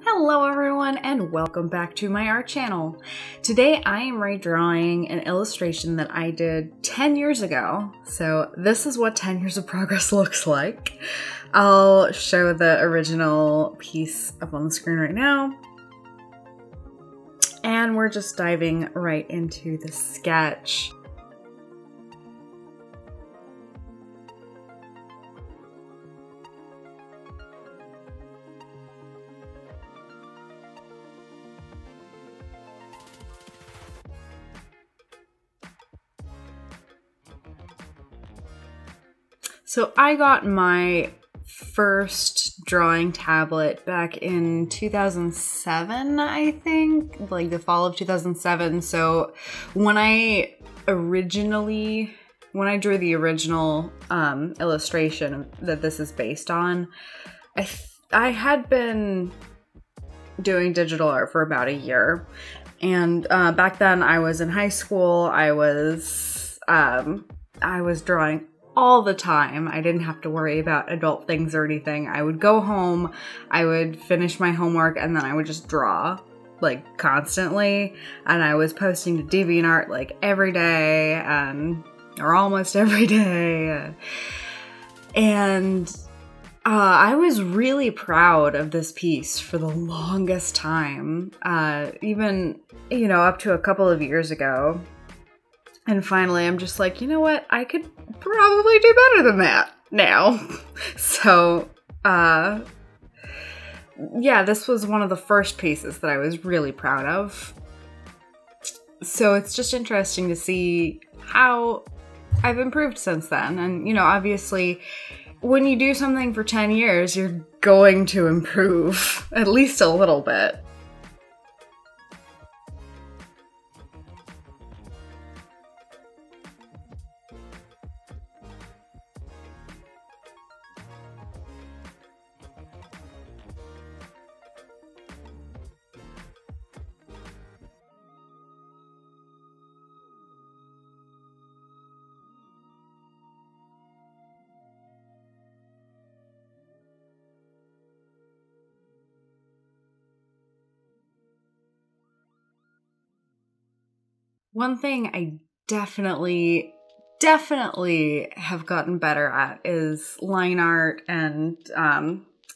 Hello everyone and welcome back to my art channel. Today I am redrawing an illustration that I did 10 years ago. So this is what 10 years of progress looks like. I'll show the original piece up on the screen right now. And we're just diving right into the sketch. So I got my first drawing tablet back in 2007, I think, like the fall of 2007. So when I drew the original illustration that this is based on, I had been doing digital art for about a year. And back then I was in high school. I was drawing all the time. I didn't have to worry about adult things or anything. I would go home, I would finish my homework, and then I would just draw, like, constantly. And I was posting to DeviantArt like every day, or almost every day. And I was really proud of this piece for the longest time, even, you know, up to a couple of years ago. And finally, I'm just like, you know what? I could probably do better than that now. So, yeah, this was one of the first pieces that I was really proud of. So it's just interesting to see how I've improved since then. And, you know, obviously, when you do something for 10 years, you're going to improve at least a little bit. One thing I definitely have gotten better at is line art and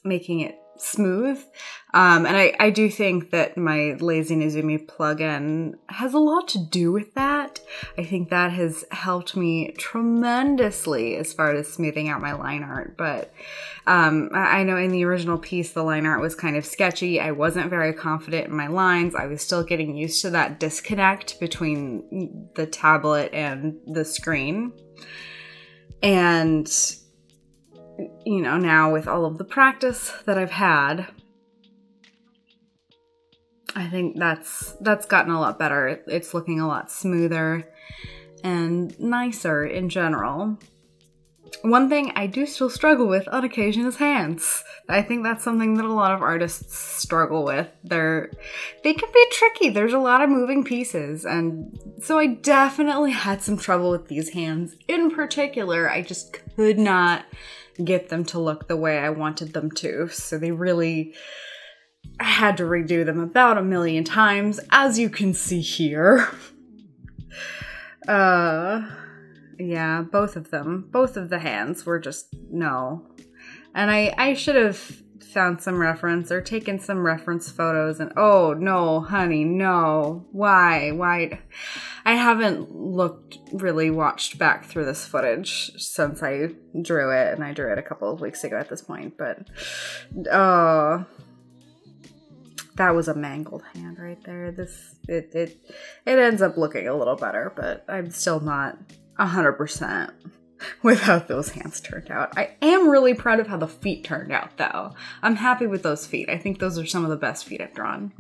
making it smooth. And I do think that my Lazy Nezumi plugin has a lot to do with that. I think that has helped me tremendously as far as smoothing out my line art. But I know in the original piece, the line art was kind of sketchy. I wasn't very confident in my lines. I was still getting used to that disconnect between the tablet and the screen. And you know, now with all of the practice that I've had, I think that's gotten a lot better. It's looking a lot smoother and nicer in general. One thing I do still struggle with on occasion is hands. I think that's something that a lot of artists struggle with. They can be tricky. There's a lot of moving pieces, and so I definitely had some trouble with these hands. In particular, I just could not get them to look the way I wanted them to. So I had to redo them about 1 million times, as you can see here. Yeah, both of the hands were just no. And I should have found some reference or taken some reference photos and oh no, honey, no. Why? I haven't watched back through this footage since I drew it, and I drew it a couple of weeks ago at this point, but that was a mangled hand right there. It ends up looking a little better, but I'm still not 100% with how those hands turned out. I am really proud of how the feet turned out, though. I'm happy with those feet. I think those are some of the best feet I've drawn.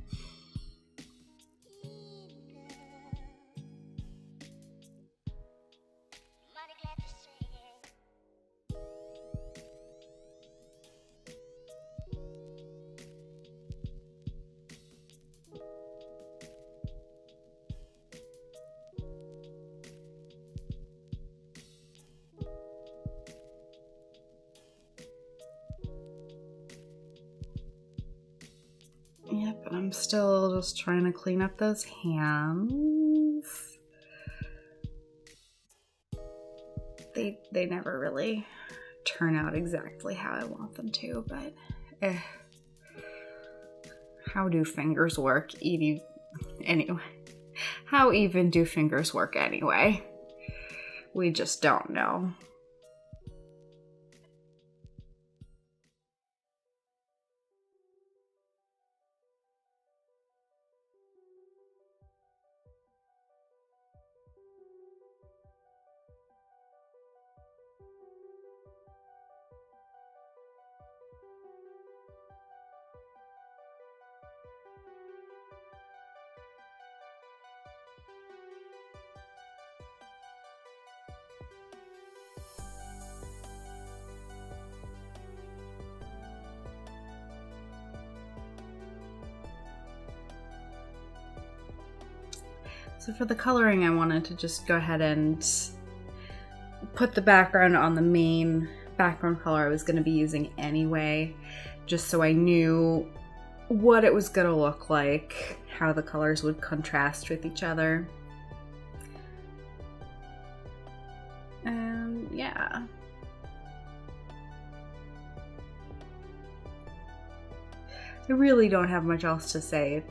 but I'm still just trying to clean up those hands. They never really turn out exactly how I want them to, but how do fingers work? Anyway, how even do fingers work anyway? We just don't know. So for the coloring, I wanted to just go ahead and put the background on the main background color I was going to be using anyway, just so I knew what it was going to look like, how the colors would contrast with each other. And yeah. I really don't have much else to say.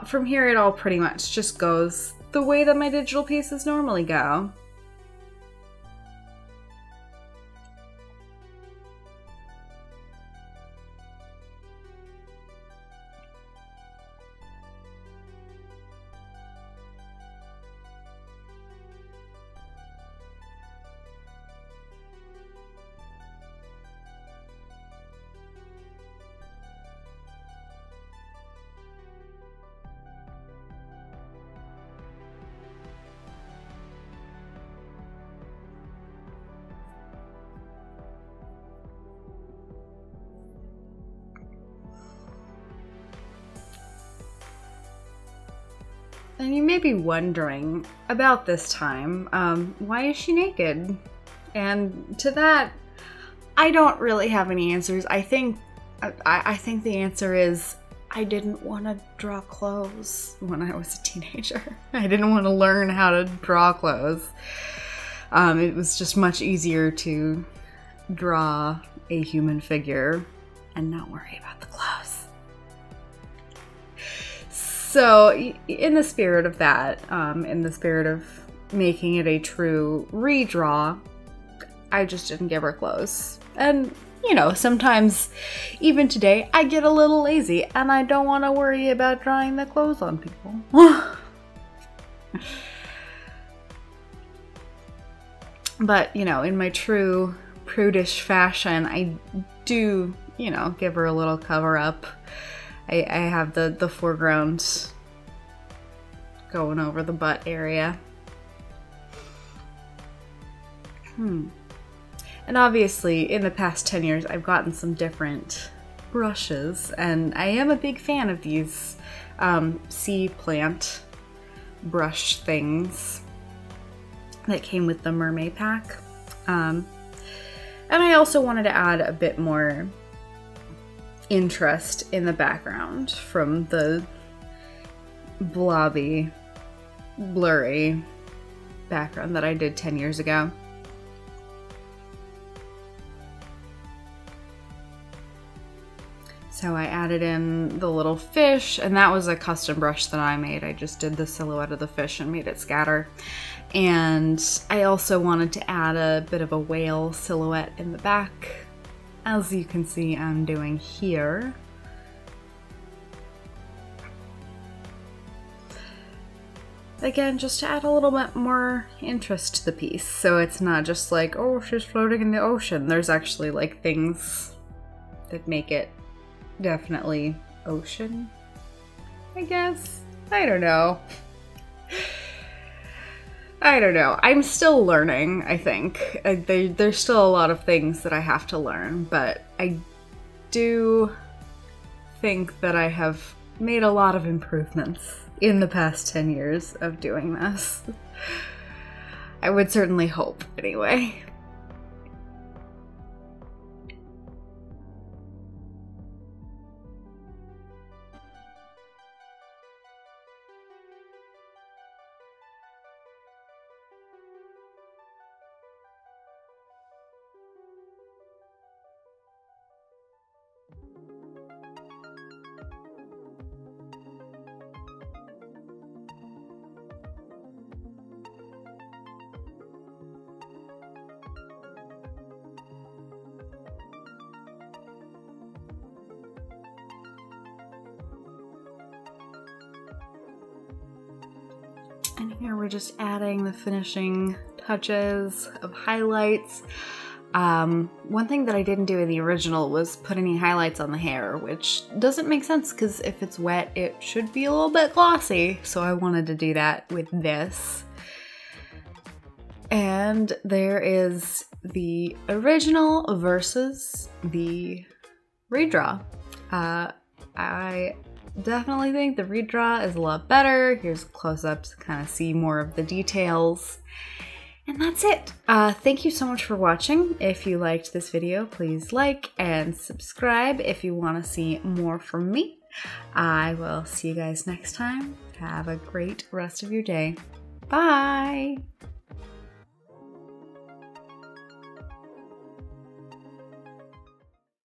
From here it all pretty much just goes the way that my digital pieces normally go. And you may be wondering about this time, why is she naked? And to that, I don't really have any answers. I think the answer is I didn't want to draw clothes when I was a teenager. I didn't want to learn how to draw clothes. It was just much easier to draw a human figure and not worry about the clothes. So in the spirit of that, in the spirit of making it a true redraw, I just didn't give her clothes. And, you know, sometimes, even today, I get a little lazy and I don't want to worry about drawing the clothes on people. But, you know, in my true prudish fashion, I do, you know, give her a little cover up. I have the foreground going over the butt area. And obviously, in the past 10 years, I've gotten some different brushes, and I am a big fan of these sea plant brush things that came with the mermaid pack. And I also wanted to add a bit more interest in the background from the blobby, blurry background that I did 10 years ago. So I added in the little fish, and that was a custom brush that I made. I just did the silhouette of the fish and made it scatter. And I also wanted to add a bit of a whale silhouette in the back, as you can see I'm doing here. Again, just to add a little bit more interest to the piece, so it's not just like, oh, she's floating in the ocean. There's actually like things that make it definitely ocean, I guess. I don't know. I don't know. I'm still learning, I think. There's still a lot of things that I have to learn, but I do think that I have made a lot of improvements in the past 10 years of doing this. I would certainly hope, anyway. And here we're just adding the finishing touches of highlights. One thing that I didn't do in the original was put any highlights on the hair, which doesn't make sense because if it's wet, it should be a little bit glossy. So I wanted to do that with this. And there is the original versus the redraw. I definitely think the redraw is a lot better. Here's close-ups to kind of see more of the details. And that's it. Thank you so much for watching. If you liked this video, please like and subscribe if you want to see more from me. I will see you guys next time. Have a great rest of your day. Bye!